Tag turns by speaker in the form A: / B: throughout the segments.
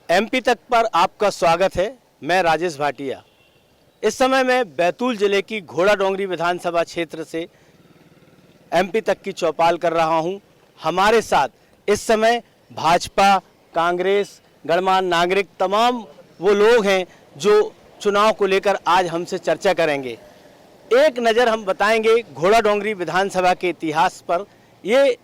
A: MP तक पर आपका स्वागत है। मैं राजेश भाटिया। इस समय मैं बैतूल जिले की घोड़ा डोंगरी विधानसभा क्षेत्र से एमपी तक की चौपाल कर रहा हूं। हमारे साथ इस समय भाजपा, कांग्रेस, गणमान्य नागरिक, तमाम वो लोग हैं जो चुनाव को लेकर आज हमसे चर्चा करेंगे। एक नज़र हम बताएंगे घोड़ा डोंगरी विधानसभा के इतिहास पर। ये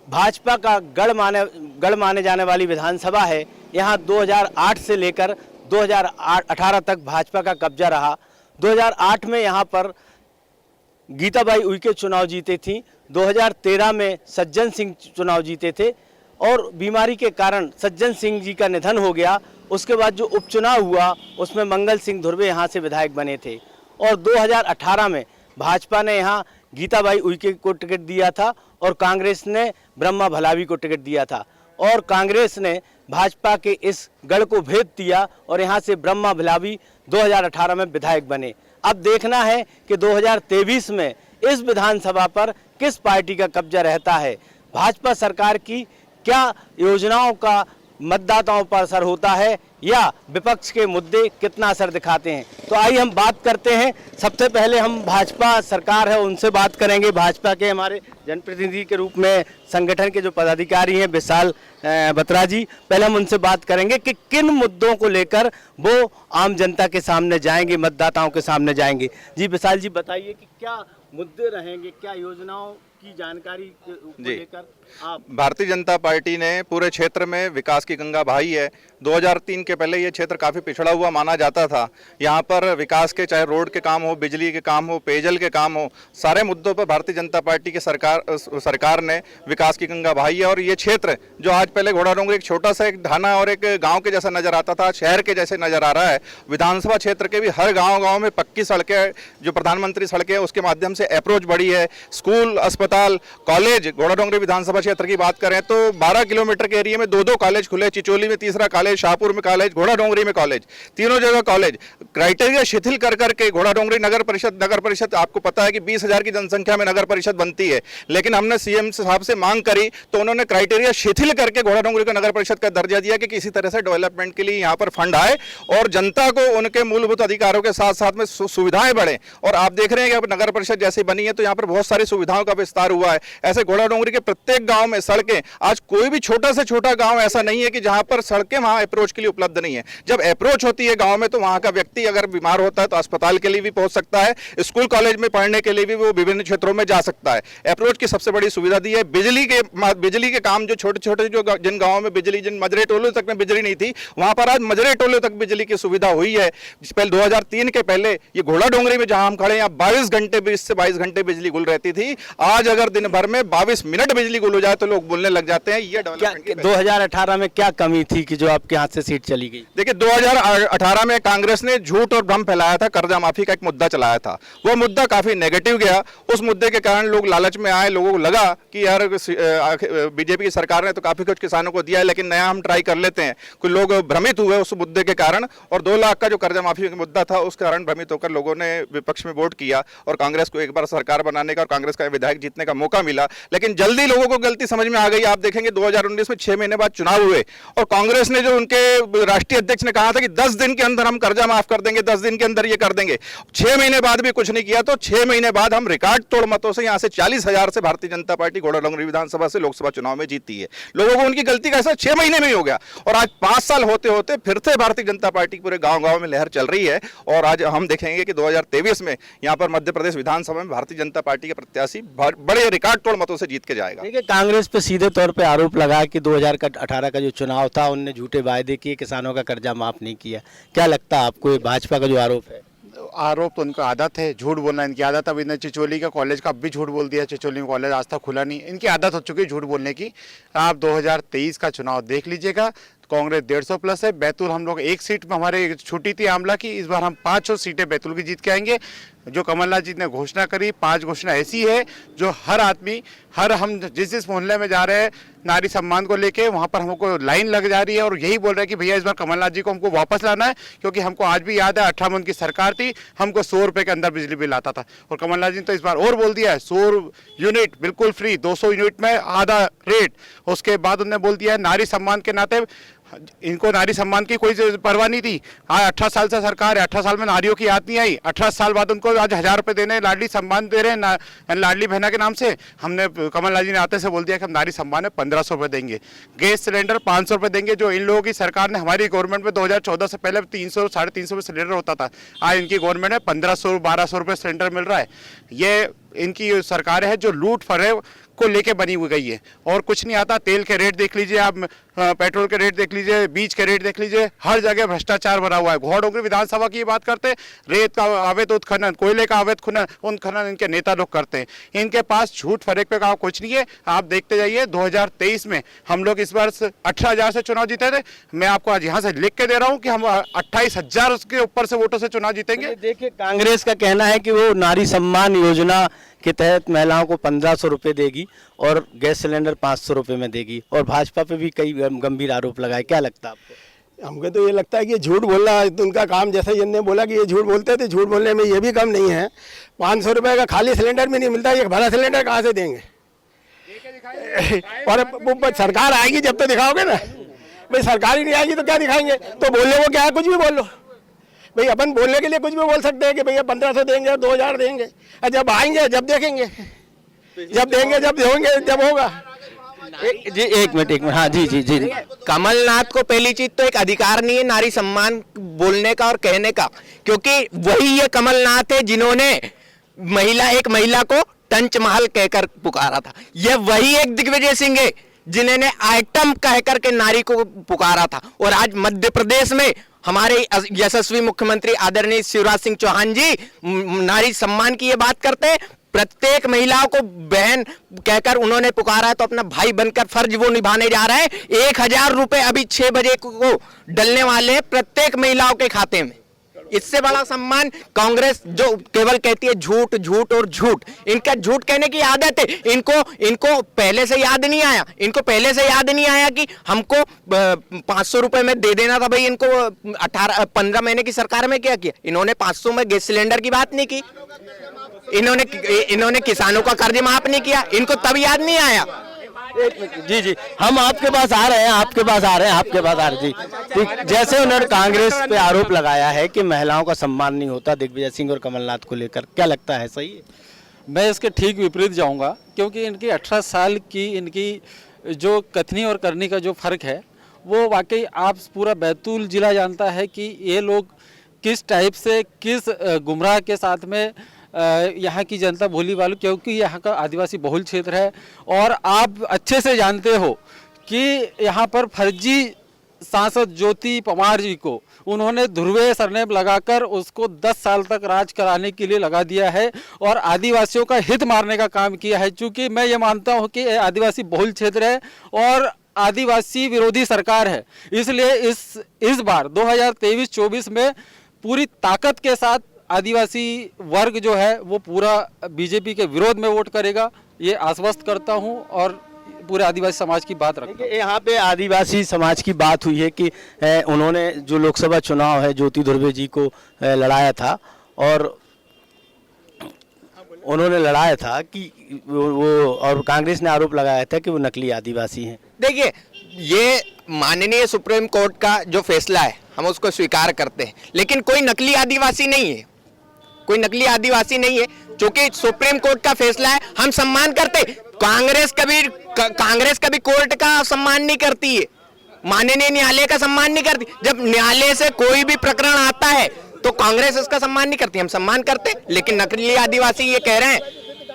A: भाजपा का गढ़ माने जाने वाली विधानसभा है। यहाँ 2008 से लेकर 2018 तक भाजपा का कब्जा रहा। 2008 में यहाँ पर गीताबाई उइके चुनाव जीते थी। 2013 में सज्जन सिंह चुनाव जीते थे और बीमारी के कारण सज्जन सिंह जी का निधन हो गया। उसके बाद जो उपचुनाव हुआ उसमें मंगल सिंह धुर्वे यहाँ से विधायक बने थे और 2018 में भाजपा ने यहाँ गीताबाई उइके को टिकट दिया था और कांग्रेस ने ब्रह्मा भलावी को टिकट दिया था और कांग्रेस ने भाजपा के इस गढ़ को भेद दिया और यहाँ से ब्रह्मा भलावी 2018 में विधायक बने। अब देखना है कि 2023 में इस विधानसभा पर किस पार्टी का कब्जा रहता है। भाजपा सरकार की क्या योजनाओं का मतदाताओं पर असर होता है या विपक्ष के मुद्दे कितना असर दिखाते हैं। तो आइए हम बात करते हैं। सबसे पहले हम भाजपा सरकार है उनसे बात करेंगे। भाजपा के हमारे जनप्रतिनिधि के रूप में संगठन के जो पदाधिकारी हैं विशाल बत्रा जी, पहले हम उनसे बात करेंगे कि किन मुद्दों को लेकर वो आम जनता के सामने जाएंगे, मतदाताओं के सामने जाएंगे। जी विशाल जी बताइए कि क्या मुद्दे रहेंगे, क्या योजनाओं की जानकारी को लेकर आप।
B: भारतीय जनता पार्टी ने पूरे क्षेत्र में विकास की गंगा बहाई है। 2003 के पहले ये क्षेत्र काफ़ी पिछड़ा हुआ माना जाता था। यहाँ पर विकास के, चाहे रोड के काम हो, बिजली के काम हो, पेयजल के काम हो, सारे मुद्दों पर भारतीय जनता पार्टी की सरकार ने विकास की गंगा बहाई है। और ये क्षेत्र जो आज पहले घोड़ा डोंगरी एक छोटा सा एक ढाना और एक गाँव के जैसा नजर आता था, शहर के जैसे नजर आ रहा है। विधानसभा क्षेत्र के भी हर गाँव में पक्की सड़कें, जो प्रधानमंत्री सड़कें, उसके माध्यम से अप्रोच बढ़ी है। स्कूल, अस्पताल, कॉलेज, घोड़ा डोंगरी विधानसभा क्षेत्र की बात करें तो 12 किलोमीटर के एरिया में 2 कॉलेज खुले। चिचोली में तीसरा कॉलेज, शाहपुर में कॉलेज, घोड़ा डोंगरी में कॉलेज, तीनों जगह कॉलेज। क्राइटेरिया शिथिल कर करके घोड़ा डोंगरी नगर परिषद आपको पता है कि 20,000 की जनसंख्या में नगर परिषद बनती है, लेकिन हमने सीएम साहब से मांग करी तो उन्होंने क्राइटेरिया शिथिल करके घोड़ा डोंगरी को नगर परिषद का दर्जा दिया कि किसी तरह से डेवलपमेंट के लिए यहाँ पर फंड आए और जनता को उनके मूलभूत अधिकारों के साथ साथ में सुविधाएं बढ़े। और आप देख रहे हैं कि अब नगर परिषद जैसी बनी है तो यहाँ पर बहुत सारी सुविधाओं का विस्तार हुआ है। ऐसे घोड़ा डोंगरी के प्रत्येक गांव में सड़कें, आज कोई भी छोटा से छोटा गांव ऐसा नहीं है कि जहां पर सड़कें वहां अप्रोच के लिए उपलब्ध नहीं है। जब अप्रोच होती है गांव में तो वहां का व्यक्ति अगर बीमार होता है तो अस्पताल के लिए भी पहुंच सकता है, स्कूल कॉलेज में पढ़ने के लिए भी वो विभिन्न क्षेत्रों में जा सकता है। अप्रोच की सबसे बड़ी सुविधा दी है। बिजली के काम जो छोटे छोटे जो जिन गाँवों में बिजली, जिन मजरे टोलों तक में बिजली नहीं थी, वहां पर आज मजरे टोलों तक बिजली की सुविधा हुई है। पहले 2003 के पहले ये घोड़ा डोंगरी में जहां हम खड़े हैं 22 घंटे, 20 से 22 घंटे बिजली गुल रहती थी। आज अगर दिन भर में 22 मिनट बिजली गुल हो जाए तो लोग बोलने लग जाते हैं। ये डेवलपमेंट
A: 2018 में क्या कमी थी कि जो आपके हाथ से सीट चली गई?
B: देखिए 2018 में कांग्रेस ने झूठ और भ्रम फैलाया था, कर्जा माफी का एक मुद्दा चलाया था। वो मुद्दा काफी नेगेटिव गया। उस मुद्दे के कारण लोग लालच में आए, लोगों को लगा कि यार बीजेपी की सरकार ने तो काफी कुछ किसानों को दिया है लेकिन नया हम ट्राई कर लेते हैं। कुछ लोग भ्रमित हुए उस मुद्दे के कारण और 2 लाख का जो कर्जा माफी का मुद्दा था उस कारण भ्रमित होकर लोगों ने विपक्ष में वोट किया और कांग्रेस को एक बार सरकार बनाने का और कांग्रेस का विधायक जीतने का मौका मिला। लेकिन जल्दी लोगों को गलती समझ में आ गई। आप देखेंगे 2019 में 6 महीने बाद चुनाव हुए और कांग्रेस ने, जो उनके राष्ट्रीय अध्यक्ष ने कहा था कि 10 दिन के अंदर हम कर्जा माफ कर देंगे, 10 दिन के अंदर ये कर देंगे, 6 महीने बाद भी कुछ नहीं किया। तो 6 महीने बाद हम रिकॉर्ड तोड़ मतों से यहाँ से 40,000 से भारतीय जनता पार्टी घोड़ा डोंगरी विधानसभा से लोकसभा चुनाव में जीती है। लोगों को उनकी गलती का ऐसा 6 महीने में ही हो गया और आज 5 साल होते होते फिर से भारतीय जनता पार्टी पूरे गाँव में लहर चल रही है। और आज हम देखेंगे कि 2023 में यहाँ पर मध्य प्रदेश विधानसभा में भारतीय जनता पार्टी के प्रत्याशी बड़े रिकॉर्ड तोड़ मतों से जीत के जाएगा।
A: देखिए कांग्रेस पे सीधे तौर पे आरोप लगा कि 2018 का जो चुनाव था उनने झूठे वायदे किए, किसानों का कर्जा माफ नहीं किया। क्या लगता है आपको ये भाजपा का जो आरोप है?
C: आरोप तो उनका आदत है, झूठ बोलना इनकी आदत। अब इन्हें चिचोली का कॉलेज का अब भी झूठ बोल दिया। चिचोली में कॉलेज आज तक खुला नहीं, इनकी आदत हो चुकी है झूठ बोलने की। आप 2023 का चुनाव देख लीजिएगा, कांग्रेस 150 प्लस है। बैतूल हम लोग 1 सीट में हमारे छुट्टी थी आमला की, इस बार हम 5 सीटें बैतूल की जीत के आएंगे। जो कमलनाथ जी ने घोषणा करी, 5 घोषणा ऐसी है जो हर आदमी, हम जिस मोहल्ले में जा रहे हैं नारी सम्मान को लेके, वहाँ पर हमको लाइन लग जा रही है और यही बोल रहे हैं कि भैया इस बार कमलनाथ जी को हमको वापस लाना है। क्योंकि हमको आज भी याद है 18 में उनकी सरकार थी, हमको 100 रुपये के अंदर बिजली बिल आता था और कमलनाथ जी ने तो इस बार और बोल दिया है 100 यूनिट बिल्कुल फ्री, 200 यूनिट में आधा रेट। उसके बाद उन्होंने बोल दिया है नारी सम्मान के नाते इनको नारी सम्मान की कोई परवाह नहीं थी। आज 18 साल से सरकार है, 18 साल में नारियों की याद नहीं आई। 18 साल बाद उनको आज 1000 रुपये देने, लाडली सम्मान दे रहे हैं लाडली बहना के नाम से। हमने कमलनाथ जी ने आते से बोल दिया कि हम नारी सम्मान में 1500 रुपये देंगे, गैस सिलेंडर 500 रुपये देंगे। जो इन लोगों की सरकार ने, हमारी गवर्नमेंट में 2014 से पहले 300 350 रुपये सिलेंडर होता था, आज इनकी गवर्नमेंट में 1500 1200 रुपये सिलेंडर मिल रहा है। ये इनकी सरकार है जो लूट फरेब को लेके बनी हुई गई है और कुछ नहीं आता। तेल के रेट देख लीजिए आप, पेट्रोल के रेट देख लीजिए, बीज के रेट देख लीजिए, हर जगह भ्रष्टाचार भरा हुआ है। घोड़ोंगरी विधानसभा की बात करते, रेत का अवैध उत्खनन, कोयले का अवैध उत्खनन इनके नेता लोग करते हैं। इनके पास झूठ फरेब पे का कुछ नहीं है। आप देखते जाइए, 2023 में हम लोग इस बार 18,000 से चुनाव जीते थे। मैं आपको आज यहाँ से लिख के दे रहा हूँ कि हम 28,000 के ऊपर से वोटों से चुनाव जीतेंगे।
A: देखिए, कांग्रेस का कहना है कि वो नारी सम्मान योजना के तहत महिलाओं को 1500 रुपये देगी और गैस सिलेंडर 500 रुपये में देगी, और भाजपा पे भी कई गंभीर आरोप लगाए। क्या लगता है आपको?
D: हमको तो ये लगता है कि झूठ बोलना तो उनका काम, जैसे जिनने बोला कि ये झूठ बोलते थे, झूठ बोलने में ये भी कम नहीं है। 500 रुपये का खाली सिलेंडर भी नहीं मिलता, ये भरा सिलेंडर कहाँ से देंगे? और सरकार आएगी जब तो दिखाओगे ना भाई, सरकार ही नहीं आएगी तो क्या दिखाएंगे? तो बोलने को क्या है, कुछ भी बोल लो भाई। अपन बोलने के लिए कुछ भी बोल सकते हैं कि भैया 1500 देंगे, 2000 देंगे, और जब आएंगे जब देखेंगे, जब देंगे जब देंगे जब होगा।
A: जी एक मिनट, हाँ जी जी जी।
E: कमलनाथ को पहली चीज तो एक अधिकार नहीं है नारी सम्मान बोलने का और कहने का, क्योंकि वही ये कमलनाथ है जिन्होंने एक महिला को टंच महल कहकर पुकारा था। ये वही एक दिग्विजय सिंह है जिन्होंने आइटम कहकर के नारी को पुकारा था। और आज मध्य प्रदेश में हमारे यशस्वी मुख्यमंत्री आदरणीय शिवराज सिंह चौहान जी नारी सम्मान की ये बात करते हैं। प्रत्येक महिलाओं को बहन कहकर उन्होंने पुकारा है, तो अपना भाई बनकर फर्ज वो निभाने जा रहे हैं। 1000 रुपए अभी 6 बजे को डलने वाले हैं प्रत्येक महिलाओं के खाते में। इससे बड़ा सम्मान कांग्रेस जो केवल कहती है झूठ झूठ और झूठ, इनका झूठ कहने की आदत है। इनको पहले से याद नहीं आया, इनको पहले से याद नहीं आया कि हमको 500 रुपए में दे देना था भाई। इनको 15 महीने की सरकार में क्या किया इन्होंने? 500 में गैस सिलेंडर की बात नहीं की इन्होंने किसानों का कर्ज माफ नहीं किया, इनको तब याद नहीं आया।
A: जी जी, हम आपके पास आ रहे हैं, आपके पास आ रहे जी। ठीक, जैसे उन्होंने कांग्रेस पे आरोप लगाया है कि महिलाओं का सम्मान नहीं होता दिग्विजय सिंह और कमलनाथ को लेकर, क्या लगता है सही है?
F: मैं इसके ठीक विपरीत जाऊंगा, क्योंकि इनकी 18 साल की इनकी जो कथनी और करनी का जो फर्क है वो वाकई आप पूरा बैतूल जिला जानता है कि ये लोग किस टाइप से, किस गुमराह के साथ में यहाँ की जनता भोली भाली, क्योंकि यहाँ का आदिवासी बहुल क्षेत्र है। और आप अच्छे से जानते हो कि यहाँ पर फर्जी सांसद ज्योति पवार जी को उन्होंने ध्रुवे सरनेम लगाकर उसको 10 साल तक राज कराने के लिए लगा दिया है और आदिवासियों का हित मारने का काम किया है। चूँकि मैं ये मानता हूँ कि आदिवासी बहुल क्षेत्र है और आदिवासी विरोधी सरकार है, इसलिए इस बार 2023-24 में पूरी ताकत के साथ आदिवासी वर्ग जो है वो पूरा बीजेपी के विरोध में वोट करेगा, ये आश्वस्त करता हूं और पूरे आदिवासी समाज की बात रखता हूं।
A: यहाँ पे आदिवासी समाज की बात हुई है कि उन्होंने जो लोकसभा चुनाव है ज्योति धुर्वे जी को लड़ाया था और उन्होंने लड़ाया था कि वो, और कांग्रेस ने आरोप लगाया था कि वो नकली आदिवासी हैं।
E: देखिए, ये माननीय सुप्रीम कोर्ट का जो फैसला है हम उसको स्वीकार करते हैं, लेकिन कोई नकली आदिवासी नहीं है, कोई नकली आदिवासी नहीं है। क्योंकि सुप्रीम कोर्ट का फैसला है, हम सम्मान करते। कांग्रेस कभी कोर्ट का सम्मान नहीं करती है, माननीय न्यायालय का सम्मान नहीं करती। जब न्यायालय से कोई भी प्रकरण आता है तो कांग्रेस इसका सम्मान नहीं करती, हम सम्मान करते। लेकिन नकली आदिवासी ये कह रहे हैं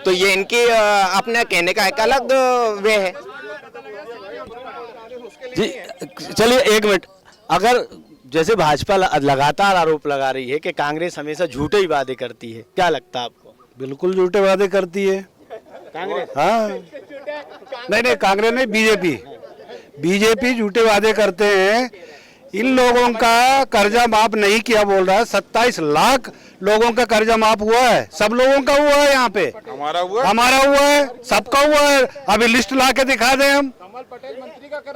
E: तो ये इनकी अपने कहने का एक अलग वे है।
A: जी चलिए एक मिनट, अगर जैसे भाजपा लगातार आरोप लगा रही है कि कांग्रेस हमेशा झूठे ही वादे करती है, क्या लगता है आपको?
D: बिल्कुल झूठे वादे करती है
A: कांग्रेस।
D: हाँ, नहीं कांग्रेस नहीं, बीजेपी झूठे वादे करते हैं। इन लोगों का कर्जा माफ नहीं किया बोल रहा है। 27 लाख लोगों का कर्जा माफ हुआ है, सब लोगों का हुआ है। यहाँ पे हमारा हुआ है, सबका हुआ है। अभी लिस्ट ला के दिखा दें हम,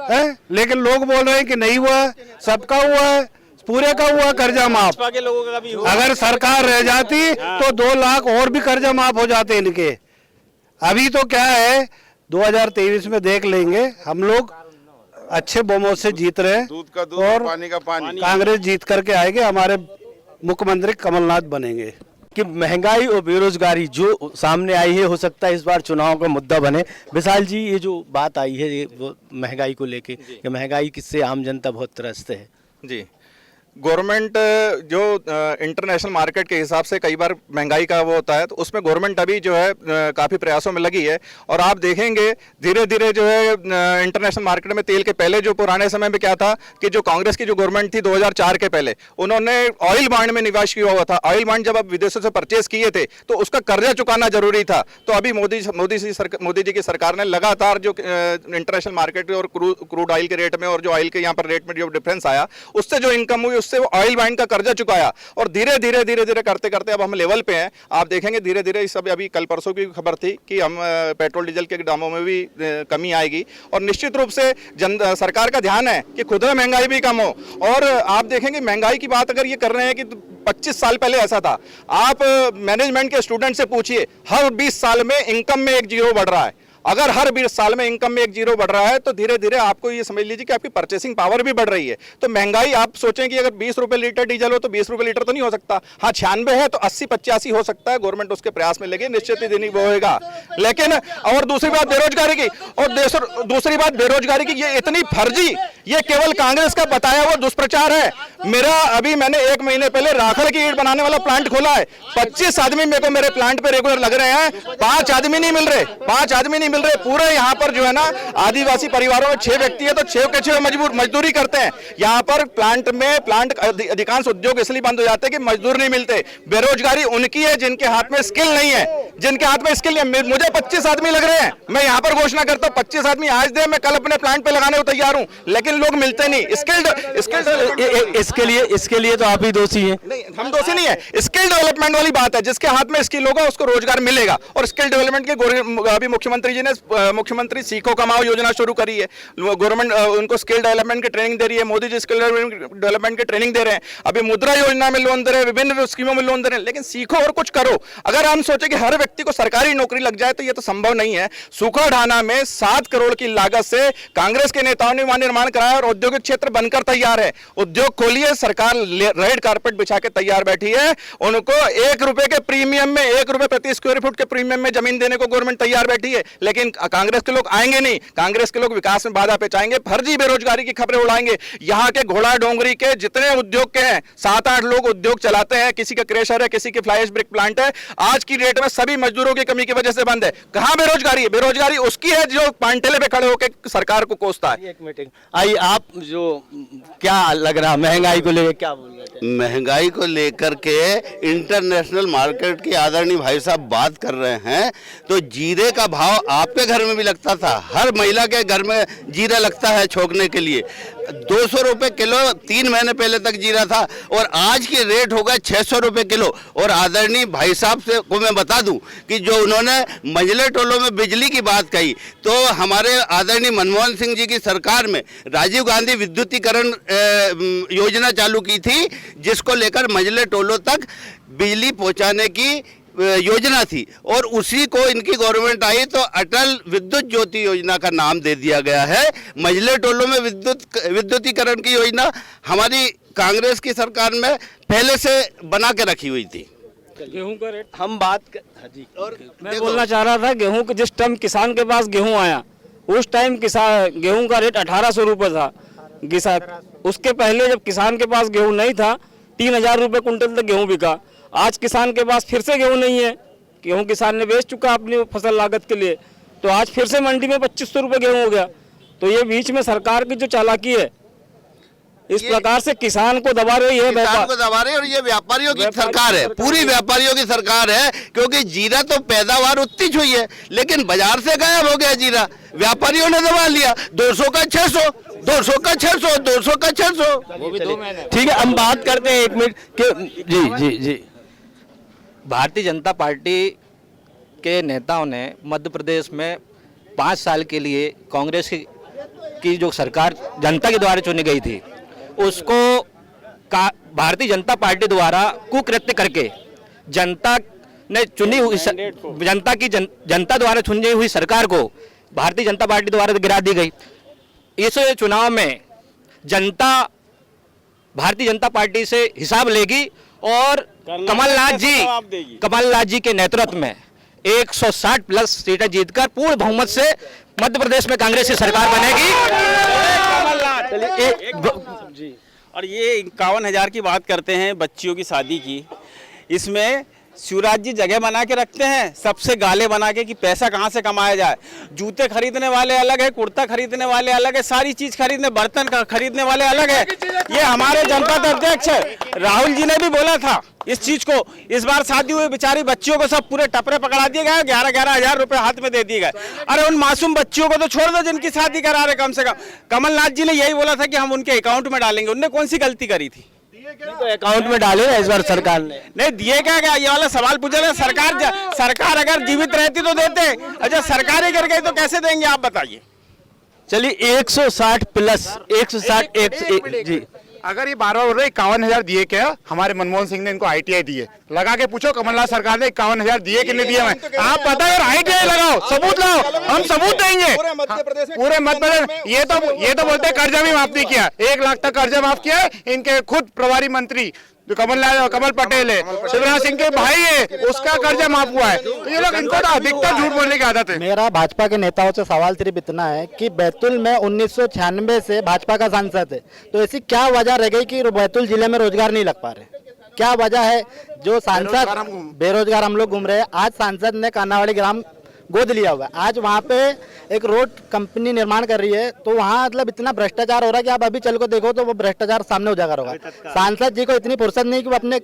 D: है? लेकिन लोग बोल रहे हैं कि नहीं हुआ, सबका हुआ है, पूरे का हुआ कर्जा माफ। अगर सरकार रह जाती तो 2 लाख और भी कर्जा माफ हो जाते इनके। अभी तो क्या है, 2023 में देख लेंगे हम लोग। अच्छे बहुमत से जीत रहे हैं
G: दूध का दूध
D: और
G: पानी का पानी।
D: कांग्रेस जीत करके आएंगे, हमारे मुख्यमंत्री कमलनाथ बनेंगे।
A: कि महंगाई और बेरोजगारी जो सामने आई है, हो सकता है इस बार चुनाव का मुद्दा बने। विशाल जी, ये जो बात आई है ये वो महंगाई को लेके, कि महंगाई किससे आम जनता बहुत त्रस्त है।
B: जी, गवर्नमेंट जो इंटरनेशनल मार्केट के हिसाब से कई बार महंगाई का वो होता है, तो उसमें गवर्नमेंट अभी जो है काफ़ी प्रयासों में लगी है। और आप देखेंगे धीरे धीरे जो है इंटरनेशनल मार्केट में तेल के पहले जो पुराने समय में क्या था कि जो कांग्रेस की जो गवर्नमेंट थी 2004 के पहले, उन्होंने ऑयल बॉन्ड में निवेश किया हुआ था। ऑयल बॉन्ड जब अब विदेशों से परचेज किए थे तो उसका कर्जा चुकाना जरूरी था। तो अभी मोदी जी की सरकार ने लगातार जो इंटरनेशनल मार्केट और क्रूड ऑयल के रेट में और जो ऑयल के यहाँ पर रेट में जो डिफरेंस आया, उससे जो इनकम हुई उससे वो ऑयल बाइंड का कर्जा चुकाया। और धीरे धीरे करते करते अब हम लेवल पे हैं। आप देखेंगे धीरे धीरे सब, अभी कल परसों की खबर थी कि हम पेट्रोल डीजल के दामों में भी कमी आएगी। और निश्चित रूप से सरकार का ध्यान है कि खुद में महंगाई भी कम हो। और आप देखेंगे महंगाई की बात अगर ये कर रहे हैं कि 25 साल पहले ऐसा था, आप मैनेजमेंट के स्टूडेंट से पूछिए, हर 20 साल में इनकम में 1 जीरो बढ़ रहा है। अगर हर 20 साल में इनकम में 1 जीरो बढ़ रहा है तो धीरे धीरे आपको ये समझ लीजिए कि आपकी परचेसिंग पावर भी बढ़ रही है। तो महंगाई, आप सोचें कि अगर 20 रुपए लीटर डीजल हो तो 20 रुपए लीटर तो नहीं हो सकता। हाँ, 96 है तो 80-85 हो सकता है। गवर्नमेंट उसके प्रयास में लगी, निश्चित ही दिन वो होगा। लेकिन और दूसरी बात बेरोजगारी की, और दूसरी बात बेरोजगारी की, ये इतनी फर्जी, ये केवल कांग्रेस का बताया हुआ दुष्प्रचार है। मैंने 1 महीने पहले राखल की ईंट बनाने वाला प्लांट खोला है। 25 आदमी मेरे को मेरे प्लांट पे रेगुलर लग रहे हैं, 5 आदमी नहीं मिल रहे, 5 आदमी नहीं मिल रहे। पूरे यहाँ पर जो है ना आदिवासी परिवारों में 6 व्यक्ति है तो 6 के 6 मजदूरी करते हैं। यहाँ पर प्लांट अधिकांश उद्योग इसलिए बंद हो जाते हैं कि मजदूर नहीं मिलते। बेरोजगारी उनकी है जिनके हाथ में स्किल नहीं है, जिनके हाथ में स्किल नहीं है। मुझे 25 आदमी लग रहे हैं, मैं यहाँ पर घोषणा करता हूँ 25 आदमी आज दे, मैं कल अपने प्लांट पे लगाने को तैयार हूँ, लेकिन लोग मिलते नहीं।
A: इसके लिए तो आप ही दोषी हैं।
B: नहीं, हम दोषी नहीं है। स्किल डेवलपमेंट वाली बात है, जिसके हाथ में स्किल होगा उसको रोजगार मिलेगा। और स्किल डेवलपमेंट के अभी मुख्यमंत्री सीखो कमाओ योजना शुरू करी है। गवर्नमेंट उनको स्किल डेवलपमेंट की ट्रेनिंग दे रही है। मोदी जी स्किल डेवलपमेंट की ट्रेनिंग दे रहे हैं। अभी मुद्रा योजना में लोन दे रहे हैं, विभिन्न स्कीमों में लोन दे रहे हैं। लेकिन सीखो और कुछ करो। अगर हम सोचे कि हर व्यक्ति को सरकारी नौकरी लग जाए तो यह तो संभव नहीं है। सूखाढाना में 7 करोड़ की लागत से कांग्रेस के नेताओं ने वहां निर्माण कराया और औद्योगिक क्षेत्र बनकर तैयार है। उद्योग खोलिए, सरकार रेड कारपेट बिछा के तैयार बैठी है। उनको 1 रुपए के प्रीमियम में, 1 रुपए प्रति स्क्वायर फुट के प्रीमियम में जमीन देने को गवर्नमेंट तैयार बैठी है। लेकिन कांग्रेस के लोग आएंगे नहीं। कांग्रेस के लोग विकास में बाधा पहुंचाएंगे, फर्जी बेरोजगारी की खबरें उड़ाएंगे। यहाँ के घोड़ा डोंगरी के जितने उद्योग के हैं, 7-8 लोग उद्योग चलाते हैं। किसी का क्रेशर है, किसी की फ्लाई ऐश ब्रिक प्लांट है। आज की डेट में सभी मजदूरों की कमी की वजह से बंद है। कहां बेरोजगारी है? बेरोजगारी उसकी है जो पांटेले पे खड़े होकर सरकार को कोसता है।
A: एक मिनट आइए, आप जो क्या लग रहा महंगाई को लेकर क्या बोल रहे थे?
H: महंगाई को लेकर के इंटरनेशनल मार्केट के आदरणीय भाई साहब बात कर रहे हैं, तो जीरे का भाव आपके घर में भी लगता था, हर महिला के घर में जीरा लगता है छोंकने के लिए। 200 रुपए किलो 3 महीने पहले तक जीरा था और आज की रेट होगा 600 रुपए किलो। और आदरणीय भाई साहब से को मैं बता दूं कि जो उन्होंने मंझले टोलों में बिजली की बात कही, तो हमारे आदरणीय मनमोहन सिंह जी की सरकार में राजीव गांधी विद्युतीकरण योजना चालू की थी, जिसको लेकर मंझले टोलों तक बिजली पहुंचाने की योजना थी। और उसी को इनकी गवर्नमेंट आई तो अटल विद्युत ज्योति योजना का नाम दे दिया गया है। मंझले टोलों में विद्युतीकरण की योजना हमारी कांग्रेस की सरकार में पहले से बना के रखी हुई थी।
I: गेहूं का रेट
A: हम बात कर, हाँ जी,
H: और
I: मैं बोलना चाह रहा था, गेहूं के जिस टाइम किसान के पास गेहूं आया उस टाइम किसान गेहूं का रेट 1800 रुपये था। उसके पहले जब किसान के पास गेहूं नहीं था 3000 रुपये कुंटल तक गेहूं बिका। आज किसान के पास फिर से गेहूं नहीं है, गेहूं किसान ने बेच चुका अपनी फसल लागत के लिए, तो आज फिर से मंडी में 2500 रुपये गेहूं हो गया। तो ये बीच में सरकार की जो चालाकी है, इस प्रकार से किसान को दबा रही है,
H: किसान को दबा रही है। और ये व्यापारियों की सरकार है, पूरी व्यापारियों की सरकार है। क्योंकि जीरा तो पैदावार उतनी हुई है लेकिन बाजार से गायब हो गया जीरा, व्यापारियों ने दबा लिया। 200 का 600, 200 का 600, 200 का 600।
A: ठीक है, हम बात करते हैं 1 मिनट के। जी जी जी,
E: भारतीय जनता पार्टी के नेताओं ने मध्य प्रदेश में 5 साल के लिए कांग्रेस की जो सरकार जनता के द्वारा चुनी गई थी उसको भारतीय जनता पार्टी द्वारा कुकृत्य करके जनता ने चुनी हुई जनता द्वारा चुनी हुई सरकार को भारतीय जनता पार्टी द्वारा गिरा दी गई। इस चुनाव में जनता भारतीय जनता पार्टी से हिसाब लेगी और कमलनाथ जी के नेतृत्व में 160 प्लस सीटें जीतकर पूर्ण बहुमत से मध्य प्रदेश में कांग्रेस की सरकार बनेगी।
A: जी
G: और ये 51,000 की बात करते हैं बच्चियों की शादी की, इसमें शिवराज जी जगह बना के रखते हैं सबसे गाले बना के कि पैसा कहाँ से कमाया जाए। जूते खरीदने वाले अलग है, कुर्ता खरीदने वाले अलग है, सारी चीज खरीदने, बर्तन खरीदने वाले अलग है। ये हमारे जनपद अध्यक्ष राहुल जी ने भी बोला था इस चीज को। इस बार शादी हुई बेचारी बच्चियों को सब पूरे टपरे पकड़ा दिए गए, 11-11 हजार रुपए हाथ में दे दिए गए। अरे उन मासूम बच्चियों को तो छोड़ दो जिनकी शादी करा रहे। कम से कम कमलनाथ जी ने यही बोला था कि हम उनके अकाउंट में डालेंगे। उनने कौन सी गलती करी थी?
A: तो अकाउंट में डाले इस बार सरकार ने
G: नहीं दिए क्या? ये वाला सवाल पूछा था। सरकार अगर जीवित रहती तो देते, अच्छा सरकार ही कर गई तो कैसे देंगे आप बताइए।
A: चलिए 160 प्लस 160 जी
C: अगर ये 12 बोल रहे 51,000 दिए क्या? हमारे मनमोहन सिंह ने इनको ITI दिए। लगा के पूछो कमलनाथ सरकार ने 51,000 दिए कि नहीं दिए? मैं आप पता है ITI लगाओ, सबूत लाओ, हम सबूत देंगे पूरे मध्य प्रदेश। ये तो बोलते कर्जा भी माफ नहीं किया। 1 लाख तक कर्जा माफ किया। इनके खुद प्रभारी मंत्री जो कमल पटेल है, शिवराज सिंह के भाई है, उसका कर्जा माफ हुआ है। तो ये लोग, इनको तो अधिकतर झूठ बोलने की आदत है।
J: मेरा भाजपा के नेताओं से सवाल सिर्फ इतना है कि बैतूल में 1996 से भाजपा का सांसद है, तो ऐसी क्या वजह रह गई कि बैतूल जिले में रोजगार नहीं लग पा रहे? क्या वजह है? जो सांसद बेरोजगार हम लोग घूम रहे हैं। आज सांसद ने कानावाड़ी ग्राम गोद लिया हुआ है। आज वहाँ पे एक रोड कंपनी निर्माण कर रही है, तो वहाँ मतलब इतना भ्रष्टाचार हो रहा है कि आप अभी चल को देखो तो वो भ्रष्टाचार सामने उजागर होगा। सांसद जी को इतनी फुर्सत नहीं कि वो अपने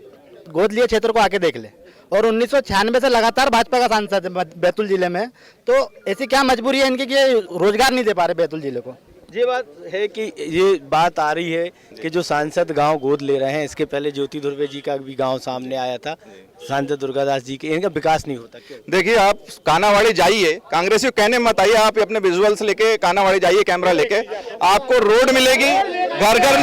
J: गोद लिए क्षेत्र को आके देख ले। और 1996 से लगातार भाजपा का सांसद है बैतूल जिले में, तो ऐसी क्या मजबूरी है इनकी कि रोजगार नहीं दे पा रहे बैतूल जिले को?
A: ये बात है कि ये बात आ रही है कि जो सांसद गांव गोद ले रहे हैं, इसके पहले ज्योति धुर्वे जी का भी गांव सामने आया था, सांसद दुर्गादास जी के, इनका विकास नहीं होता।
B: देखिए आप कानावाड़ी जाइए, कांग्रेसियों कहने मत आइए, आप अपने विजुअल्स लेके कानावाड़ी जाइए कैमरा लेके, आपको रोड मिलेगी, घर घर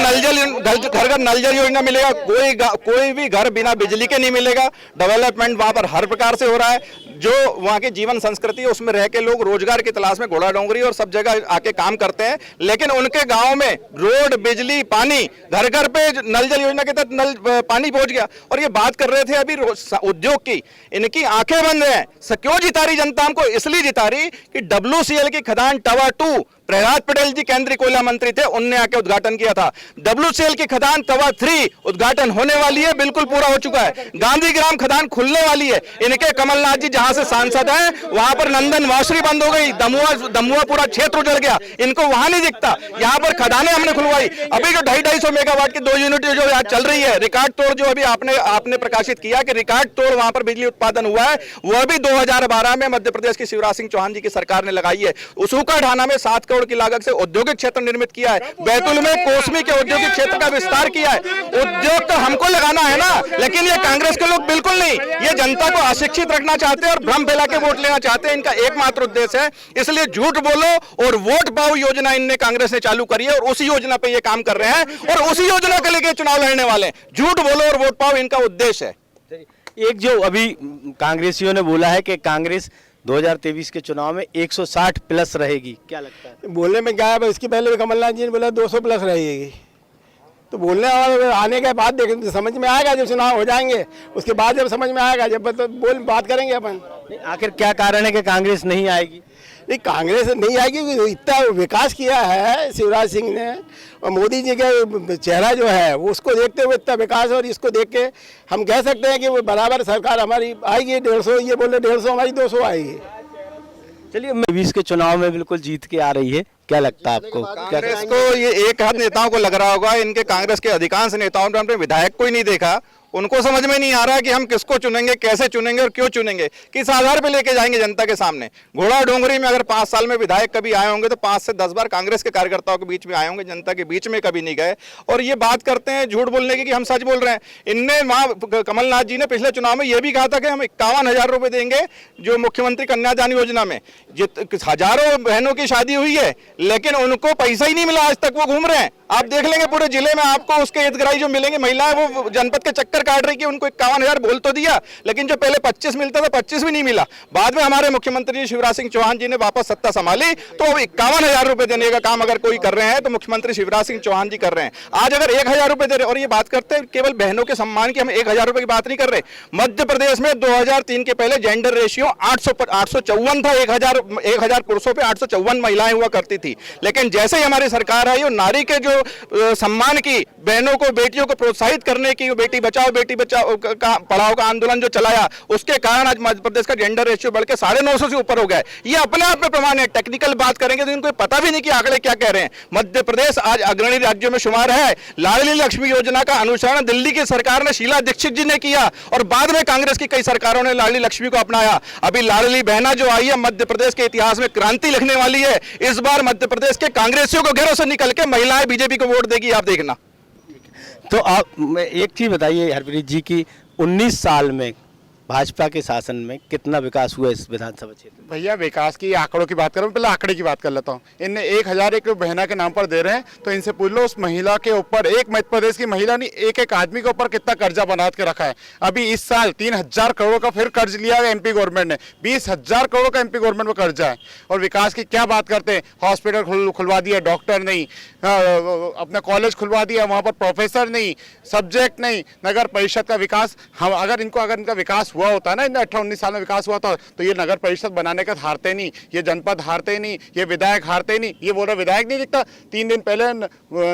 B: नल जल योजना मिलेगा। कोई भी घर बिना बिजली के नहीं मिलेगा। डेवलपमेंट वहाँ पर हर प्रकार से हो रहा है। जो वहाँ की जीवन संस्कृति है उसमें रह के लोग रोजगार की तलाश में घोड़ा डोंगरी और सब जगह आके काम करते हैं, लेकिन उनके गाँव में रोड, बिजली, पानी, घर घर पे नल जल योजना के तहत नल पानी पहुंच गया। और ये बात कर रहे थे अभी उद्योग की, इनकी आंखें बंद हैं। क्यों जिता रही जनता हमको? इसलिए जिता रही कि WCL की खदान टवा 2 प्रहलाद पटेल जी केंद्रीय कोयला मंत्री थे, उनने आके उद्घाटन किया था। WCL की खदान तवा 3 उद्घाटन होने वाली है, बिल्कुल पूरा हो चुका है। गांधीग्राम खदान खुलने वाली है। इनके कमलनाथ जी जहां से सांसद हैं वहां पर नंदन वासरी बंद हो गई, दमुआ पूरा क्षेत्र उजड़ गया, इनको वहां नहीं दिखता। यहाँ पर खदानें हमने खुलवाई। अभी जो 250 मेगावाट की 2 यूनिट जो आज चल रही है, रिकॉर्ड तोड़, जो अभी आपने प्रकाशित किया कि रिकॉर्ड तोड़ वहां पर बिजली उत्पादन हुआ है, वह भी 2012 में मध्य प्रदेश की शिवराज सिंह चौहान जी की सरकार ने लगाई है। उसूका ढाना में 7 करोड़ की लागत से औद्योगिक क्षेत्र निर्मित किया है। बैतूल में कोसमी के औद्योगिक क्षेत्र का विस्तार किया है। उद्योग तो हमको लगाना है ना, लेकिन ये कांग्रेस के लोग बिल्कुल नहीं। ये जनता को अशिक्षित रखना चाहते हैं और भ्रम फैला के वोट लेना चाहते हैं। इनका एकमात्र उद्देश्य है। इसलिए झूठ बोलो और वोट पाओ योजना इनने कांग्रेस ने चालू करी है और उसी योजना पे ये काम कर रहे हैं और उसी योजना के लेके चुनाव लड़ने वाले हैं। झूठ बोलो और वोट पाओ, इनका उद्देश्य है।
A: एक जो अभी कांग्रेसियों ने बोला है कि कांग्रेस 2023 के चुनाव में 160 प्लस रहेगी, क्या लगता है?
K: बोलने में क्या है? इसके पहले भी कमलनाथ जी ने बोला 200 प्लस रहेगी, तो बोलने और आने के बाद देखें समझ में आएगा। जब चुनाव हो जाएंगे उसके बाद जब समझ में आएगा, जब बोल बात करेंगे अपन।
A: आखिर क्या कारण है कि कांग्रेस नहीं आएगी?
K: नहीं, कांग्रेस नहीं आएगी। इतना विकास किया है शिवराज सिंह ने और मोदी जी का चेहरा जो है वो, उसको देखते हुए इतना विकास, और इसको देख के हम कह सकते हैं कि वो बराबर सरकार हमारी आएगी। 150, ये बोले 150, हमारी 200 आएगी।
A: चलिए 20 के चुनाव में बिल्कुल जीत के आ रही है, क्या लगता है आपको?
B: कांग्रेस को ये एक हाथ नेताओं को लग रहा होगा, इनके कांग्रेस के अधिकांश नेताओं ने अपने विधायक को ही नहीं देखा। उनको समझ में नहीं आ रहा कि हम किसको चुनेंगे, कैसे चुनेंगे और क्यों चुनेंगे, किस आधार पे लेके जाएंगे जनता के सामने। घोड़ा डोंगरी में अगर 5 साल में विधायक कभी आए होंगे तो 5 से 10 बार कांग्रेस के कार्यकर्ताओं के बीच में आए होंगे, जनता के बीच में कभी नहीं गए। और ये बात करते हैं झूठ बोलने की कि हम सच बोल रहे हैं। इनने वहाँ कमलनाथ जी ने पिछले चुनाव में यह भी कहा था कि हम 51,000 रुपये देंगे जो मुख्यमंत्री कन्यादान योजना में। हजारों बहनों की शादी हुई है लेकिन उनको पैसा ही नहीं मिला, आज तक वो घूम रहे हैं। आप देख लेंगे पूरे जिले में आपको उसके हितग्राही जो मिलेंगे महिलाएं, वो जनपद के चक्कर काट रही कि उनको 51,000 बोल तो दिया, लेकिन जो पहले 25 मिलता था 25 भी नहीं मिला। बाद में हमारे मुख्यमंत्री शिवराज सिंह चौहान जी ने वापस सत्ता संभाली तो 51,000 रुपए देने का काम अगर कोई कर रहे हैं तो मुख्यमंत्री शिवराज सिंह चौहान जी कर रहे हैं। आज अगर 1,000 रुपए दे रहे, और ये बात करते हैं केवल बहनों के सम्मान की, हम 1,000 रुपए की बात नहीं कर रहे। मध्य प्रदेश में 2003 के पहले जेंडर रेशियो 854 था, 1,000 पुरुषों पे 854 महिलाएं हुआ करती थी। लेकिन जैसे ही हमारी सरकार आई और नारी के जो सम्मान की, बहनों को, बेटियों को प्रोत्साहित करने की, बेटी बचाओ पढ़ाओ का आंदोलन जो चलाया, उसके कारण आज मध्य प्रदेश का जेंडर रेशियो बढ़ के 950 से ऊपर हो गया है। ये अपने आप में प्रमाण है। टेक्निकल बात करेंगे तो इनको पता भी नहीं कि आंकड़े क्या कह रहे हैं। मध्य प्रदेश आज अग्रणी राज्यों में शुमार है। लाडली लक्ष्मी योजना का अनुसरण दिल्ली की सरकार ने शीला दीक्षित जी ने किया और बाद में कांग्रेस की कई सरकारों ने लाडली लक्ष्मी को अपनाया। अभी लाडली बहना जो आई है, मध्य प्रदेश के इतिहास में क्रांति लिखने वाली है। इस बार मध्य प्रदेश के कांग्रेसियों को घरों से निकल के महिलाएं बीजेपी को वोट देगी, आप देखना।
A: तो आप एक चीज बताइए हरप्रीत जी की 19 साल में भाजपा के शासन में कितना विकास हुआ इस विधानसभा क्षेत्र में?
C: भैया विकास की आंकड़ों की बात करूं, पहले आंकड़े की बात कर लेता हूं। इनने 1,000 एक बहना के नाम पर दे रहे हैं, तो इनसे पूछ लो उस महिला के ऊपर, एक मध्य प्रदेश की महिला नहीं, एक आदमी के ऊपर कितना कर्जा बना के रखा है। अभी इस साल 3,000 करोड़ का फिर कर्ज लिया है एमपी गवर्नमेंट ने, 20,000 करोड़ का एमपी गवर्नमेंट में कर्जा है। और विकास की क्या बात करते हैं, हॉस्पिटल खुलवा दिया, डॉक्टर नहीं, अपना कॉलेज खुलवा दिया, वहाँ पर प्रोफेसर नहीं, सब्जेक्ट नहीं, नगर परिषद का विकास। हम अगर इनका विकास हुआ होता ना, इन 18-19 साल में विकास हुआ था, तो ये नगर परिषद बनाने का हारते नहीं, ये जनपद हारते नहीं, ये विधायक हारते नहीं। ये बोल रहा विधायक नहीं दिखता, 3 दिन पहले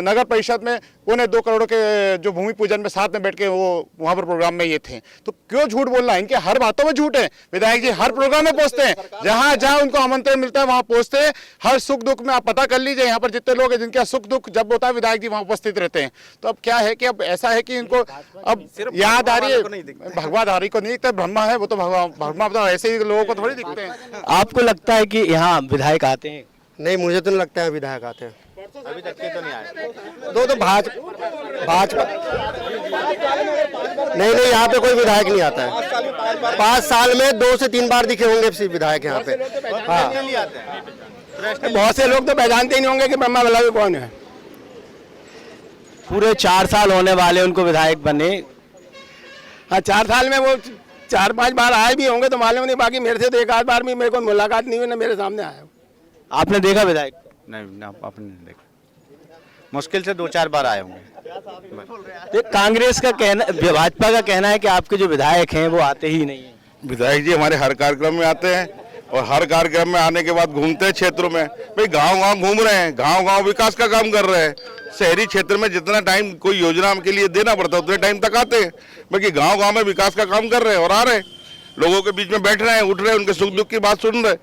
C: नगर परिषद में 2.25 करोड़ के जो भूमि पूजन में साथ में बैठ के वो वहाँ पर प्रोग्राम में ये थे। तो क्यों झूठ बोलना है? इनके हर बातों में झूठ है। विधायक जी हर प्रोग्राम में पहुंचते हैं, जहाँ जहाँ उनको आमंत्रण मिलता है वहाँ पहुंचते हैं। हर सुख दुख में आप पता कर लीजिए, यहाँ पर जितने लोग हैं जिनका सुख दुख जब होता है विधायक जी वहाँ उपस्थित रहते हैं। तो अब क्या है कि अब ऐसा है कि इनको अब याद आ रही है, भगवाधारी को नहीं दिखता, ब्रह्मा है वो तो ब्रह्मा बताओ, ऐसे ही लोगों को थोड़ी दिखते हैं।
A: आपको लगता है कि यहाँ विधायक आते हैं?
J: नहीं, मुझे तो नहीं लगता है विधायक आते हैं।
A: अभी तक के तो नहीं आए।
J: तो भाजपा नहीं, यहाँ पे कोई विधायक नहीं आता है। 5 साल में 2 से 3 बार दिखे होंगे सिर्फ विधायक यहाँ पे। हाँ,
K: बहुत से लोग तो पहचानते ही नहीं होंगे कि ब्रह्मा बल्लभ कौन है।
A: पूरे 4 साल होने वाले उनको विधायक बने।
K: हाँ, 4 साल में वो 4-5 बार आए भी होंगे तो मालूम नहीं, बाकी मेरे से तो 1 आध बार भी मेरे को मुलाकात नहीं हुई, ना मेरे सामने आया।
A: आपने देखा विधायक?
C: नहीं, आपने नहीं देखा, मुश्किल से 2-4 बार आए होंगे।
A: तो कांग्रेस का कहना, भाजपा का कहना है कि आपके जो विधायक हैं वो आते ही नहीं है।
L: विधायक जी हमारे हर कार्यक्रम में आते हैं और हर कार्यक्रम में आने के बाद घूमते हैं क्षेत्रों में। भाई गांव-गांव घूम रहे हैं, गांव-गांव विकास का काम कर रहे हैं। शहरी क्षेत्र में जितना टाइम कोई योजना के लिए देना पड़ता है उतने टाइम तक आते हैं, बाकी गांव-गांव में विकास का काम कर रहे हैं और आ रहे हैं, लोगों के बीच में बैठ रहे हैं, उठ रहे हैं, उनके सुख दुख की बात सुन रहे हैं।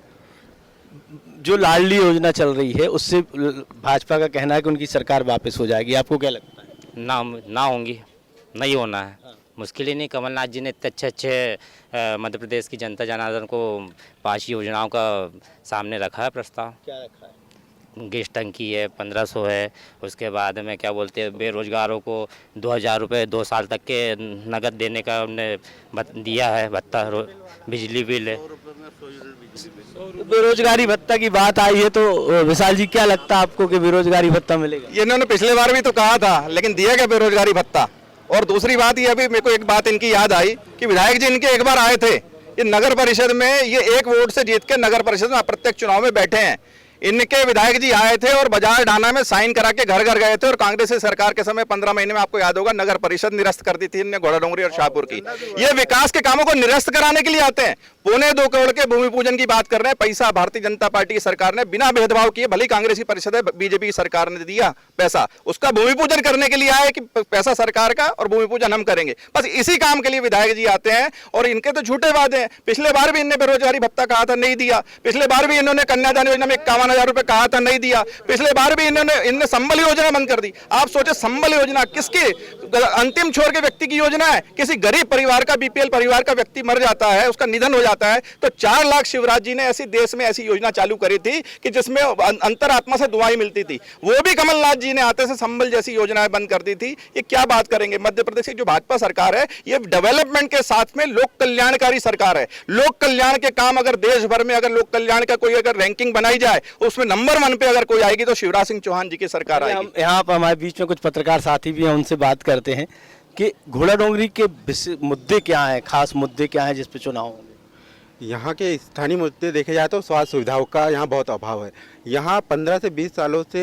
A: जो लाडली योजना चल रही है उससे भाजपा का कहना है कि उनकी सरकार वापस हो जाएगी, आपको क्या लगता है?
M: ना होंगी, नहीं होना है, मुश्किल ही नहीं। कमलनाथ जी ने इतने अच्छे मध्य प्रदेश की जनता जनार्दन को 5 योजनाओं का सामने रखा है प्रस्ताव।
A: क्या रखा है?
M: गैस टंकी है, 1500 है, उसके बाद में क्या बोलते हैं बेरोजगारों को 2,000 रुपये 2 साल तक के नगद देने का उन्होंने दिया है भत्ता, बिजली बिल है।
A: बेरोजगारी भत्ता की बात आई है तो विशाल जी क्या लगता है आपको कि बेरोजगारी भत्ता मिलेगा?
B: ये इन्होंने पिछले बार भी तो कहा था, लेकिन दिया क्या बेरोजगारी भत्ता? और दूसरी बात ये, अभी मेरे को एक बात इनकी याद आई कि विधायक जी इनके एक बार आए थे, ये नगर परिषद में, ये 1 वोट से जीत के नगर परिषद में अप्रत्यक्ष चुनाव में बैठे हैं। इनके विधायक जी आए थे और बाजार डाना में साइन करा के घर घर गए थे, और कांग्रेस सरकार के समय 15 महीने में आपको याद होगा नगर परिषद निरस्त कर दी थी इनने, घोड़ा डोंगरी और शाहपुर की। ये विकास के कामों को निरस्त कराने के लिए आते हैं। 2.25 करोड़ के भूमि पूजन की बात कर रहे हैं, पैसा भारतीय जनता पार्टी की सरकार ने बिना भेदभाव किए, भले कांग्रेस की परिषद है, बीजेपी की सरकार ने दिया पैसा, उसका भूमि पूजन करने के लिए आए कि पैसा सरकार का और भूमि पूजन हम करेंगे। बस इसी काम के लिए विधायक जी आते हैं और इनके तो झूठे वादे हैं। पिछले बार भी इन्होंने बेरोजगारी भत्ता कहा था, नहीं दिया। पिछले बार भी इन्होंने कन्यादान योजना में 51,000 रुपए कहा था, नहीं दिया। पिछले बार भी इन्होंने संबल योजना बंद कर दी। आप सोचे संबल योजना किसकी अंतिम छोर के व्यक्ति की योजना है? किसी गरीब परिवार का, बीपीएल परिवार का व्यक्ति मर जाता है, उसका निधन हो जाता है, तो 4 लाख शिवराज जी ने ऐसी देश में ऐसी योजना चालू करी थी कि जिसमें अंतरात्मा से दुआएं मिलती थी। वो भी कमलनाथ जी ने आते से संबल जैसी योजनाएं बंद कर दी थी। ये क्या बात करेंगे? मध्य प्रदेश की जो भाजपा सरकार है ये डेवलपमेंट के साथ में लोक कल्याणकारी सरकार है। लोक कल्याण के काम अगर देश भर में अगर लोक कल्याण का कोई अगर रैंकिंग बनाई जाए उसमें नंबर 1 पे अगर कोई आएगी तो शिवराज सिंह चौहान जी की सरकार आएगी।
A: यहाँ पर हमारे बीच में कुछ पत्रकार साथी भी हैं, उनसे बात करते हैं। कि घोड़ा डोंगरी के मुद्दे क्या हैं, खास मुद्दे क्या हैं जिस पे चुनाव होंगे?
N: यहाँ के स्थानीय मुद्दे देखे जाए तो स्वास्थ्य सुविधाओं का यहाँ बहुत अभाव है। यहाँ 15 से 20 सालों से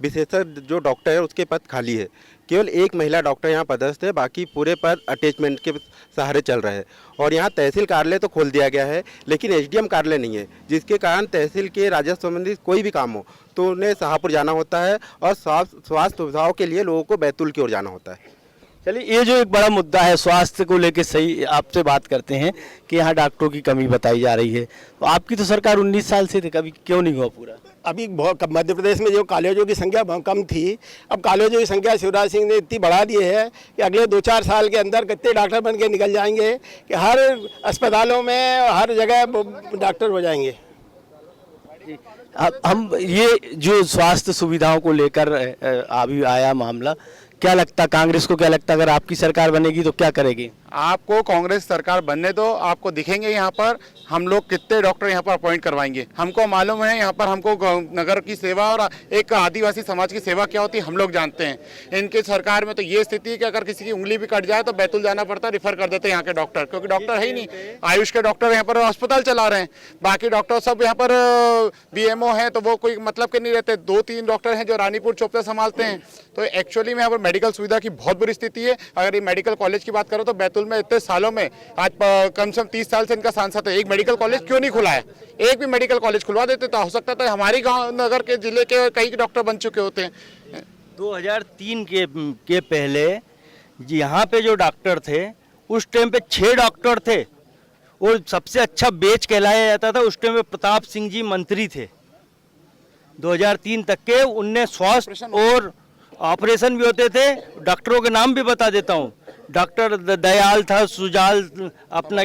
N: विशेषज्ञ जो डॉक्टर है उसके पद खाली है। केवल एक महिला डॉक्टर यहाँ पदस्थ है, बाकी पूरे पद अटैचमेंट के सहारे चल रहे हैं। और यहाँ तहसील कार्यालय तो खोल दिया गया है, लेकिन एसडीएम कार्यालय नहीं है, जिसके कारण तहसील के राजस्व संबंधी कोई भी काम हो तो उन्हें शाहपुर जाना होता है और स्वास्थ्य सुविधाओं के लिए लोगों को बैतूल की ओर जाना होता है।
A: चलिए, ये जो एक बड़ा मुद्दा है स्वास्थ्य को लेके, सही आपसे बात करते हैं कि यहाँ डॉक्टरों की कमी बताई जा रही है। तो आपकी तो सरकार 19 साल से थी, कभी क्यों नहीं हुआ पूरा?
K: अभी बहुत मध्य प्रदेश में जो कॉलेजों की संख्या बहुत कम थी, अब कॉलेजों की संख्या शिवराज सिंह ने इतनी बढ़ा दी है कि अगले 2-4 साल के अंदर कितने डॉक्टर बन के निकल जाएंगे कि हर अस्पतालों में हर जगह डॉक्टर हो जाएंगे।
A: अब हम ये जो स्वास्थ्य सुविधाओं को लेकर अभी आया मामला, क्या लगता, कांग्रेस को क्या लगता, अगर आपकी सरकार बनेगी तो क्या करेगी?
C: आपको कांग्रेस सरकार बनने दो, आपको दिखेंगे यहाँ पर हम लोग कितने डॉक्टर यहाँ पर अपॉइंट करवाएंगे। हमको मालूम है यहाँ पर हमको नगर की सेवा और एक आदिवासी समाज की सेवा क्या होती है हम लोग जानते हैं। इनके सरकार में तो ये स्थिति है कि अगर किसी की उंगली भी कट जाए तो बैतूल जाना पड़ता है, रिफर कर देते हैं यहाँ के डॉक्टर, क्योंकि डॉक्टर है ही नहीं। आयुष के डॉक्टर यहाँ पर अस्पताल चला रहे हैं, बाकी डॉक्टर सब यहाँ पर बीएमओ हैं तो वो कोई मतलब के नहीं रहते। 2-3 डॉक्टर हैं जो रानीपुर चौपता संभालते हैं। तो एक्चुअली में यहाँ पर मेडिकल सुविधा की बहुत बुरी स्थिति है। अगर ये मेडिकल कॉलेज की बात करो तो बैतूल में इतने सालों में आज कम से कम 30 साल से इनका सांसद है, एक मेडिकल कॉलेज क्यों नहीं खुला है? एक भी मेडिकल कॉलेज खुलवा देते तो हो सकता था हमारी गांव नगर के जिले के कई डॉक्टर बन चुके होते हैं।
A: 2003 के पहले यहाँ पे जो डॉक्टर थे उस टाइम पे 6 डॉक्टर थे और सबसे अच्छा बेच कहलाया जाता था। उस टाइम पे प्रताप सिंह जी मंत्री थे 2003 तक के। उनने स्वास्थ्य और ऑपरेशन भी होते थे। डॉक्टरों के नाम भी बता देता हूँ, डॉक्टर दयाल था, सुजाल अपना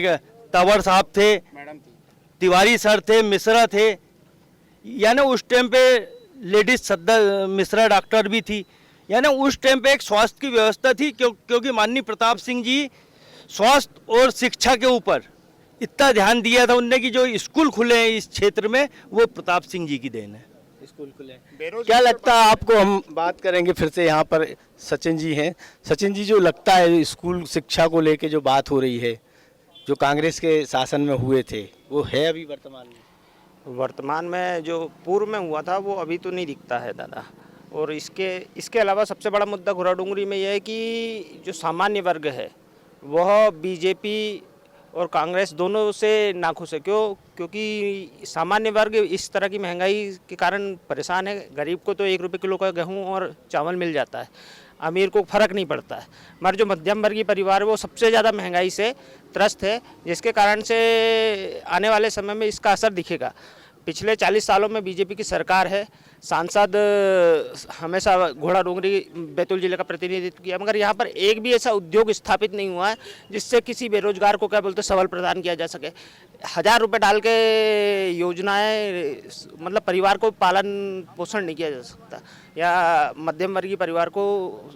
A: तंवर साहब थे, तिवारी सर थे, मिश्रा थे, यानी उस टाइम पे लेडीज सद्दा मिश्रा डॉक्टर भी थी। यानी उस टाइम पे एक स्वास्थ्य की व्यवस्था थी, क्योंकि माननीय प्रताप सिंह जी स्वास्थ्य और शिक्षा के ऊपर इतना ध्यान दिया था उनने कि जो स्कूल खुले हैं इस क्षेत्र में वो प्रताप सिंह जी की देन है। स्कूल खुले, क्या लगता है आपको? हम बात करेंगे फिर से, यहाँ पर सचिन जी हैं। सचिन जी, जो लगता है स्कूल शिक्षा को लेके जो बात हो रही है, जो कांग्रेस के शासन में हुए थे, वो है अभी वर्तमान में?
I: वर्तमान में जो पूर्व में हुआ था वो अभी तो नहीं दिखता है दादा। और इसके अलावा सबसे बड़ा मुद्दा घोड़ा डोंगरी में यह है कि जो सामान्य वर्ग है वह बीजेपी और कांग्रेस दोनों से नाखुश है। क्योंकि सामान्य वर्ग इस तरह की महंगाई के कारण परेशान है। गरीब को तो 1 रुपये किलो का गेहूं और चावल मिल जाता है, अमीर को फर्क नहीं पड़ता है। मगर जो मध्यम वर्गीय परिवार है वो सबसे ज़्यादा महंगाई से त्रस्त है, जिसके कारण से आने वाले समय में इसका असर दिखेगा। पिछले 40 सालों में बीजेपी की सरकार है, सांसद हमेशा घोड़ा डोंगरी बैतूल जिले का प्रतिनिधित्व किया, मगर यहाँ पर एक भी ऐसा उद्योग स्थापित नहीं हुआ है जिससे किसी बेरोजगार को क्या बोलते सबल प्रदान किया जा सके। 1000 रुपये डाल के योजनाएं मतलब परिवार को पालन पोषण नहीं किया जा सकता, या मध्यम वर्गीय परिवार को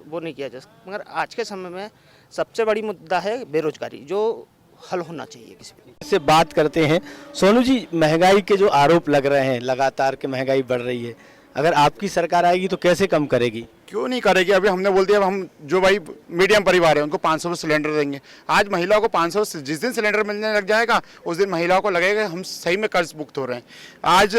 I: वो नहीं किया जा सकता। मगर आज के समय में सबसे बड़ी मुद्दा है बेरोजगारी, जो हल होना चाहिए। किसी
A: से बात करते हैं। सोनू जी, महंगाई के जो आरोप लग रहे हैं, लगातार के महंगाई बढ़ रही है, अगर आपकी सरकार आएगी तो कैसे कम करेगी?
C: क्यों नहीं करेगी? अभी हमने बोल दिया, अब हम जो भाई मीडियम परिवार है उनको 500 सिलेंडर देंगे। आज महिलाओं को 500, जिस दिन सिलेंडर मिलने लग जाएगा उस दिन महिलाओं को लगेगा हम सही में कर्ज मुक्त हो रहे हैं। आज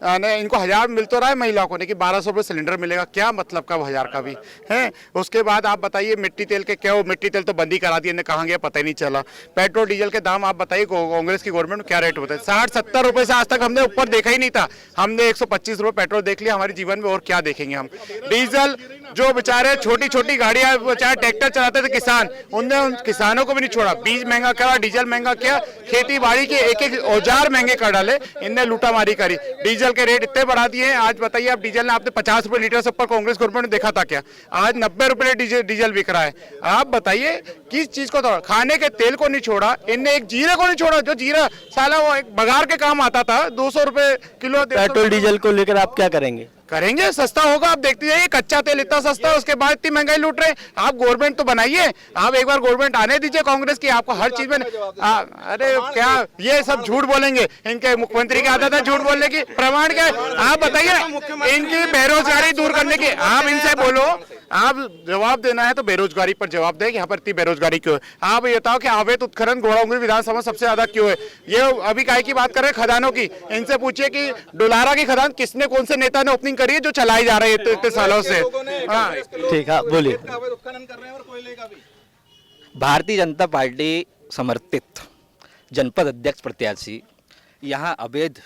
C: इनको 1000 मिल तो रहा है महिलाओं को, लेकिन 1200 रुपये सिलेंडर मिलेगा, क्या मतलब का 1000 का भी है। उसके बाद आप बताइए मिट्टी तेल के क्या हो, मिट्टी तेल तो बंद ही करा दिया, कहाँ गया पता ही नहीं चला। पेट्रोल डीजल के दाम आप बताइए कांग्रेस की गवर्नमेंट में क्या रेट होता है? 60-70 रुपये से आज तक हमने ऊपर देखा ही नहीं था। हमने 125 रुपये पेट्रोल देख लिया हमारे जीवन में, और क्या देखेंगे हम। डीजल जो बेचारे छोटी छोटी गाड़ियां, बेचारे ट्रैक्टर चलाते थे किसान, उनने उन किसानों को भी नहीं छोड़ा। बीज महंगा करा, डीजल महंगा किया, खेती बाड़ी के एक औजार महंगे कर डाले, इनने लूटामारी करी, डीजल के रेट इतने बढ़ा दिए हैं। आज बताइए आप, डीजल ने आपने 50 रुपये लीटर से ऊपर कांग्रेस गवर्नमेंट ने देखा था क्या? आज 90 रुपये डीजल बिक रहा है। आप बताइए किस चीज को तोड़ा? खाने के तेल को नहीं छोड़ा इनने, एक जीरे को नहीं छोड़ा, जो जीरा साला वो एक बघार के काम आता था, 200 रुपये किलो।
A: पेट्रोल डीजल को लेकर आप क्या करेंगे?
C: करेंगे, सस्ता होगा। आप देखते जाइए, कच्चा तेल इतना सस्ता है, उसके बाद इतनी महंगाई लूट रहे। आप गवर्नमेंट तो बनाइए, आप एक बार गवर्नमेंट आने दीजिए कांग्रेस की, आपको हर चीज में अरे क्या ये सब झूठ बोलेंगे? इनके मुख्यमंत्री की आदत है झूठ बोलने की, प्रमाण क्या है? आप बताइए इनकी बेरोजगारी दूर करने की, आप इनसे बोलो आप जवाब देना है तो बेरोजगारी पर जवाब दें कि यहाँ पर इतनी बेरोजगारी क्यों है। आप ये बताओ कि अवैध उत्खनन घोड़ाडोंगरी विधानसभा सबसे ज्यादा क्यों है। ये अभी काय की बात कर रहे हैं खदानों की, इनसे पूछिए कि डोलारा की खदान किसने, कौन से नेता ने ओपनिंग करी है जो चलाई जा रही है इतने सालों से।
A: ठीक है, बोलिए।
E: भारतीय जनता पार्टी समर्थित जनपद अध्यक्ष प्रत्याशी यहाँ अवैध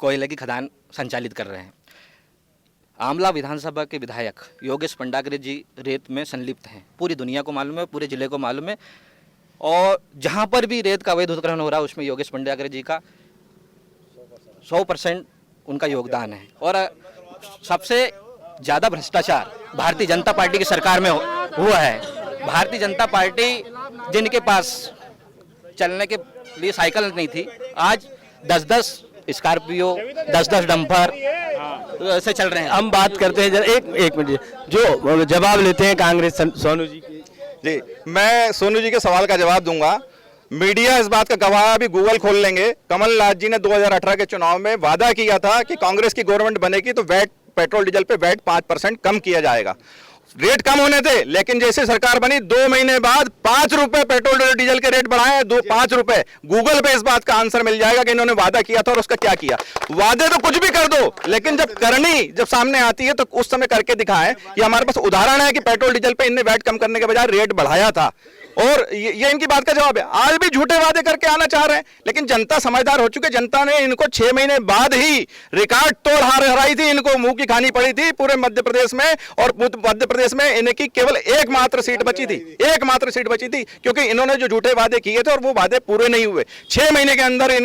E: कोयले की खदान संचालित कर रहे हैं। आमला विधानसभा के विधायक योगेश पंडाग्रे जी रेत में संलिप्त हैं, पूरी दुनिया को मालूम है, पूरे जिले को मालूम है। और जहाँ पर भी रेत का अवैध उत्खनन हो रहा है उसमें योगेश पंडाग्रे जी का 100% उनका योगदान है। और सबसे ज़्यादा भ्रष्टाचार भारतीय जनता पार्टी की सरकार में हुआ है। भारतीय जनता पार्टी जिनके पास चलने के लिए साइकिल नहीं थी, आज 10-10 स्कॉर्पियो, 10-10 डंपर से चल रहे हैं।
A: हम बात करते हैं जरा एक मिनट, जो जवाब लेते हैं कांग्रेस सोनू जी की।
B: जी, मैं सोनू जी के सवाल का जवाब दूंगा। मीडिया इस बात का गवाह है, अभी गूगल खोल लेंगे। कमलनाथ जी ने 2018 के चुनाव में वादा किया था कि कांग्रेस की गवर्नमेंट बनेगी तो वैट, पेट्रोल डीजल पे वैट 5% कम किया जाएगा। रेट कम होने थे, लेकिन जैसे सरकार बनी 2 महीने बाद 5 रुपए पेट्रोल और डीजल के रेट बढ़ाए, 5 रुपए। गूगल पे इस बात का आंसर मिल जाएगा कि इन्होंने वादा किया था और उसका क्या किया। वादे तो कुछ भी कर दो, लेकिन जब सामने आती है तो उस समय करके दिखाएं। ये हमारे पास उदाहरण है कि पेट्रोल डीजल पे इनने वैट कम करने के बजाय रेट बढ़ाया था, और ये इनकी बात का जवाब है। आज भी झूठे वादे करके आना चाह रहे हैं, लेकिन जनता समझदार हो चुकी है। जनता ने इनको 6 महीने बाद ही रिकॉर्ड तोड़ हार हराई थी, इनको मुंह की खानी पड़ी थी पूरे मध्य प्रदेश में। और मध्य प्रदेश में इनकी केवल एकमात्र सीट बची थी, एकमात्र सीट बची थी, क्योंकि इन्होंने जो झूठे वादे किए थे और वो वादे पूरे नहीं हुए। 6 महीने के अंदर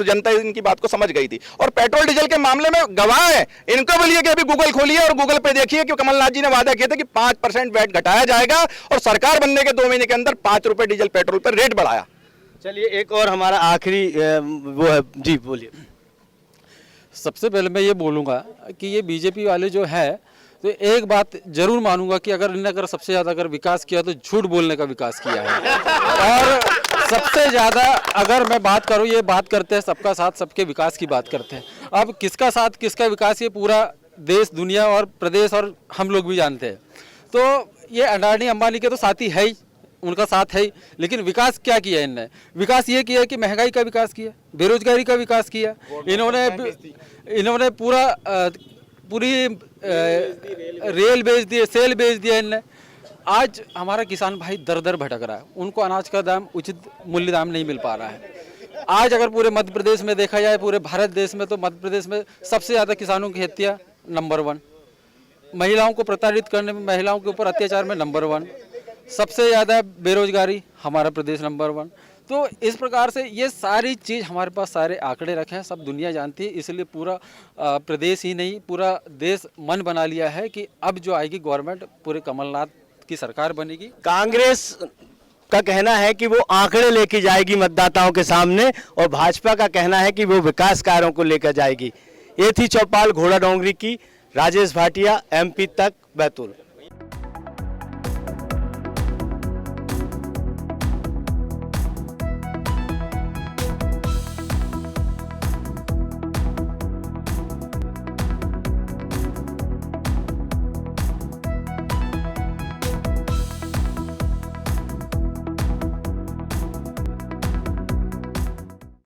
B: जनता इनकी बात को समझ गई थी। और पेट्रोल डीजल के मामले में गवाह है, इनको बोलिए कि अभी गूगल खोलिए और गूगल पे देखिए कि कमलनाथ जी ने वादा किया था कि 5% वैट घटाया जाएगा, और सरकार बनने के 2 महीने के अंदर 5 रुपए डीजल पेट्रोल पर रेट बढ़ाया।
A: चलिए, एक और हमारा आखिरी वो है जी, बोलिए।
F: सबसे पहले मैं ये बोलूँगा कि ये बीजेपी वाले जो है, तो एक बात जरूर मानूंगा कि अगर सबसे ज़्यादा अगर विकास किया तो झूठ बोलने का विकास किया है। और सबसे ज़्यादा अगर मैं बात करूँ, ये बात करते हैं सबका साथ सबके विकास की बात करते हैं। अब किसका साथ किसका विकास ये पूरा देश, दुनिया और प्रदेश और हम लोग भी जानते हैं। तो ये अडानी अंबानी के तो साथी है ही, उनका साथ है ही, लेकिन विकास क्या किया इनने? विकास ये किया कि महंगाई का विकास किया, बेरोजगारी का विकास किया। इन्होंने पूरी रेल बेच दिए, सेल बेच दिया इनने। आज हमारा किसान भाई दर दर भटक रहा है, उनको अनाज का दाम, उचित मूल्य दाम नहीं मिल पा रहा है। आज अगर पूरे मध्य प्रदेश में देखा जाए, पूरे भारत देश में, तो मध्य प्रदेश में सबसे ज़्यादा किसानों की हत्या नंबर 1, महिलाओं को प्रताड़ित करने में, महिलाओं के ऊपर अत्याचार में नंबर 1, सबसे ज़्यादा बेरोजगारी हमारा प्रदेश नंबर 1। तो इस प्रकार से ये सारी चीज़ हमारे पास सारे आंकड़े रखे हैं, सब दुनिया जानती है। इसलिए पूरा प्रदेश ही नहीं, पूरा देश मन बना लिया है कि अब जो आएगी गवर्नमेंट, पूरे कमलनाथ की सरकार बनेगी।
A: कांग्रेस का कहना है कि वो आंकड़े लेके जाएगी मतदाताओं के सामने, और भाजपा का कहना है कि वो विकास कार्यों को लेकर जाएगी। ये थी चौपाल घोड़ाडोंगरी की। राजेश भाटिया, MP तक, बैतूल।